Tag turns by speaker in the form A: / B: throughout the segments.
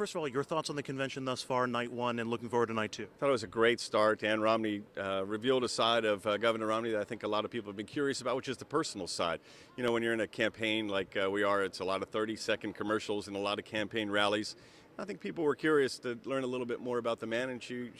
A: First of all, your thoughts on the convention thus far, night one, and looking forward to night two.
B: I thought it was a great start. Dan Romney revealed a side of Governor Romney that I think a lot of people have been curious about, which is the personal side. You know, when you're in a campaign like we are, it's a lot of 30-second commercials and a lot of campaign rallies. I think people were curious to learn a little bit more about the man, and she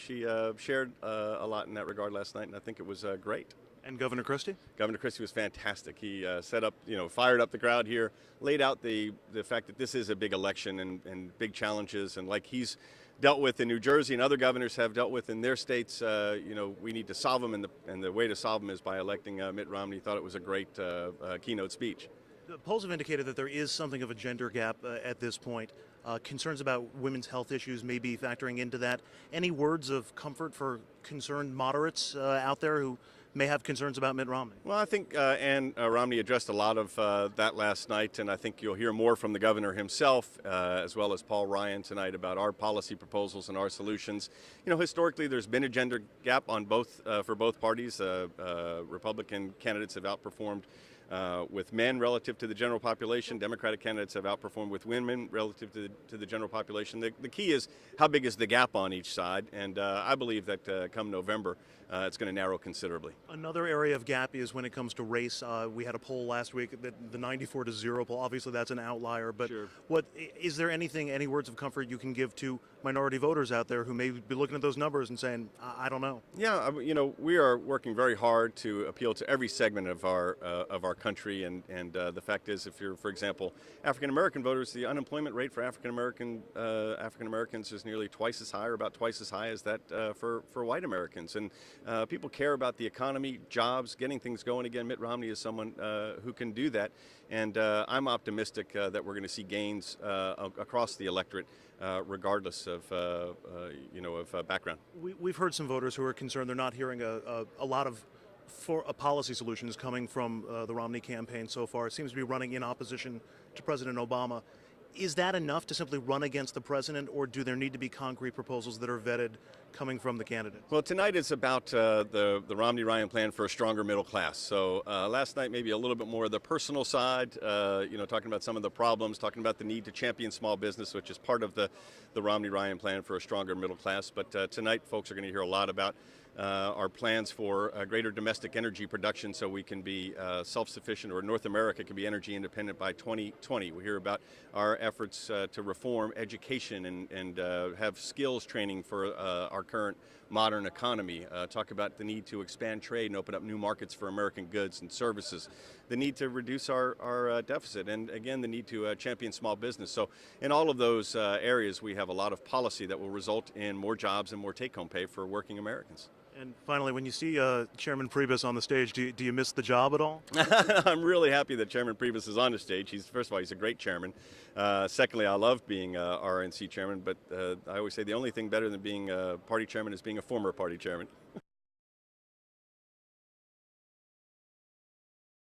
B: shared a lot in that regard last night, and I think it was great.
A: And Governor Christie?
B: Governor Christie was fantastic. He set up, fired up the crowd here, laid out the fact that this is a big election and big challenges, and like he's dealt with in New Jersey and other governors have dealt with in their states, we need to solve them, and the way to solve them is by electing Mitt Romney. Thought it was a great keynote speech.
A: The polls have indicated that there is something of a gender gap at this point. Concerns about women's health issues may be factoring into that. Any words of comfort for concerned moderates out there who may have concerns about Mitt Romney?
B: Well, I think Ann Romney addressed a lot of that last night, and I think you'll hear more from the governor himself, as well as Paul Ryan tonight, about our policy proposals and our solutions. Historically, there's been a gender gap on for both parties. Republican candidates have outperformed with men relative to the general population. Democratic candidates have outperformed with women relative to the general population. The key is how big is the gap on each side, and I believe that come November, it's going to narrow considerably.
A: Another area of gap is when it comes to race. We had a poll last week, the 94-0 poll. Obviously, that's an outlier, but
B: sure.
A: Is there any words of comfort you can give to minority voters out there who may be looking at those numbers and saying, I don't know?
B: Yeah, we are working very hard to appeal to every segment of our country, and the fact is, if you're, for example, African American voters, the unemployment rate for African Americans is nearly twice as high, or about twice as high as that for white Americans, and people care about the economy, jobs, getting things going again. Mitt Romney is someone who can do that, and I'm optimistic that we're going to see gains across the electorate, regardless of background.
A: We've heard some voters who are concerned they're not hearing a lot of policy solutions coming from the Romney campaign so far. It seems to be running in opposition to President Obama. Is that enough to simply run against the president, or do there need to be concrete proposals that are vetted coming from the candidate?
B: Well, tonight is about the Romney-Ryan plan for a stronger middle class. So last night maybe a little bit more of the personal side, talking about some of the problems, talking about the need to champion small business, which is part of the Romney-Ryan plan for a stronger middle class. But tonight folks are going to hear a lot about our plans for greater domestic energy production so we can be self-sufficient, or North America can be energy independent by 2020. We hear about our efforts to reform education and have skills training for our current modern economy. Talk about the need to expand trade and open up new markets for American goods and services. The need to reduce our deficit, and again, the need to champion small business. So in all of those areas, we have a lot of policy that will result in more jobs and more take-home pay for working Americans.
A: And finally, when you see Chairman Priebus on the stage, do you miss the job at all?
B: I'm really happy that Chairman Priebus is on the stage. First of all, he's a great chairman. Secondly, I love being RNC chairman, but I always say the only thing better than being a party chairman is being a former party chairman.